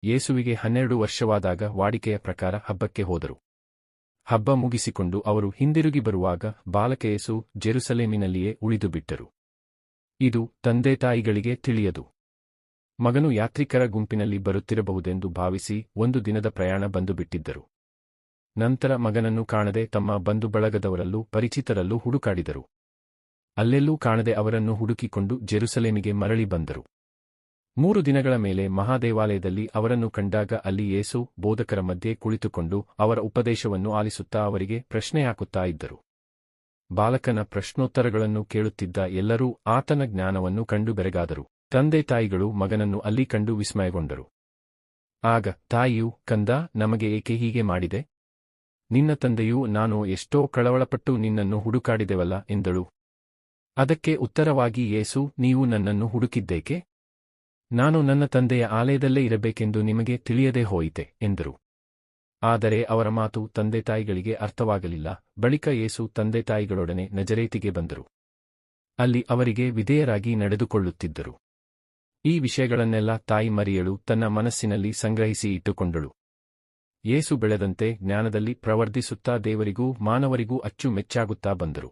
ಯೇಸುವಿಗೆ 12 ವರ್ಷವಾದಾಗ ವಾಡಿಕೆಯ ಪ್ರಕಾರ ಹಬ್ಬಕ್ಕೆ ಹೋದರು. ಹಬ್ಬ ಮುಗಿಸಿಕೊಂಡು ಅವರು ಹಿಂದಿರುಗಿ ಬರುವಾಗ ಬಾಲಕ ಯೇಸು ಜೆರುಸಲೇಮಿನಲ್ಲಿಯೇ ಉಳಿದುಬಿಟ್ಟರು. ಇದು ತಂದೆತಾಯಿಗಳಿಗೆ ತಿಳಿಯದು. ಮಗನು ಯಾತ್ರಿಕರ ಗುಂಪಿನಲ್ಲಿ ಬರುತ್ತಿರಬಹುದೆಂದು ಭಾವಿಸಿ 1 ದಿನದ ಪ್ರಯಾಣ ಬಂದುಬಿಟ್ಟಿದ್ದರು. ನಂತರ ಮಗನನ್ನು ಕಾಣದೆ ತಮ್ಮ ಬಂಧು ಬಳಗದವರಲ್ಲೂ ಪರಿಚಿತರಲ್ಲೂ ಹುಡುಕಾಡಿದರು. ಅಲ್ಲೆಲ್ಲೂ ಕಾಣದೆ ಅವರನ್ನು ಹುಡುಕಿಕೊಂಡು ಜೆರುಸಲೇಮಿಗೆ ಮರಳಿ ಬಂದರು. 3 ದಿನಗಳ ಮೇಲೆ ಮಹಾದೇವಾಲಯದಲ್ಲಿ ಅವರನ್ನು ಕಂಡಾಗ ಅಲ್ಲಿ ಯೇಸು ಬೋಧಕರ ಮಧ್ಯೆ ಕುಳಿತುಕೊಂಡು ಅವರ ಉಪದೇಶವನ್ನು ಆಲಿಸುತ್ತಾ ಅವರಿಗೆ ಪ್ರಶ್ನೆ ಹಾಕುತ್ತಾ ಇದ್ದರು. ಬಾಲಕನ ಪ್ರಶ್ನೋತ್ತರಗಳನ್ನು ಕೇಳುತ್ತಿದ್ದ ಎಲ್ಲರೂ ಆತನ ಜ್ಞಾನವನ್ನು ಕಂಡು ಬೆರಗಾದರು. ತಂದೆತಾಯಿಗಳು ಮಗನನ್ನು ಅಲ್ಲಿ ಕಂಡು ವಿಸ್ಮಯಗೊಂಡರು. ಆಗ ತಾಯಿಯು, ಕಂದ, ನಮಗೆ ಏಕೆ ಹೀಗೆ ಮಾಡಿದೆ? ನಿನ್ನ ತಂದೆಯೂ ನಾನು ಎಷ್ಟೋ ಕಳವಳಪಟ್ಟು ನಿನ್ನನ್ನು ಹುಡುಕಾಡಿದೆವಲ್ಲ ಎಂದಳು. ಅದಕ್ಕೆ ಉತ್ತರವಾಗಿ ಯೇಸು, ನೀವು ನನ್ನನ್ನು ಹುಡುಕಿದ್ದೇಕೆ? ನಾನು ನನ್ನ ತಂದೆಯ ಆಲಯದಲ್ಲೇ ಇರಬೇಕೆಂದು ನಿಮಗೆ ತಿಳಿಯದೆ ಹೋಯಿತೆ ಎಂದರು. ಆದರೆ ಅವರ ಮಾತು ತಂದೆತಾಯಿಗಳಿಗೆ ಅರ್ಥವಾಗಲಿಲ್ಲ. ಬಳಿಕ ಯೇಸು ತಂದೆತಾಯಿಗಳೊಡನೆ ನಜರೇತಿಗೆ ಬಂದರು. ಅಲ್ಲಿ ಅವರಿಗೆ ವಿಧೇಯರಾಗಿ ನಡೆದುಕೊಳ್ಳುತ್ತಿದ್ದರು. ಈ ವಿಷಯಗಳನ್ನೆಲ್ಲ ತಾಯಿ ಮರಿಯಳು ತನ್ನ ಮನಸ್ಸಿನಲ್ಲಿ ಸಂಗ್ರಹಿಸಿ ಇಟ್ಟುಕೊಂಡಳು. ಯೇಸು ಬೆಳೆದಂತೆ ಜ್ಞಾನದಲ್ಲಿ ಪ್ರವರ್ಧಿಸುತ್ತಾ ದೇವರಿಗೂ ಮಾನವರಿಗೂ ಅಚ್ಚುಮೆಚ್ಚಾಗುತ್ತಾ ಬಂದರು.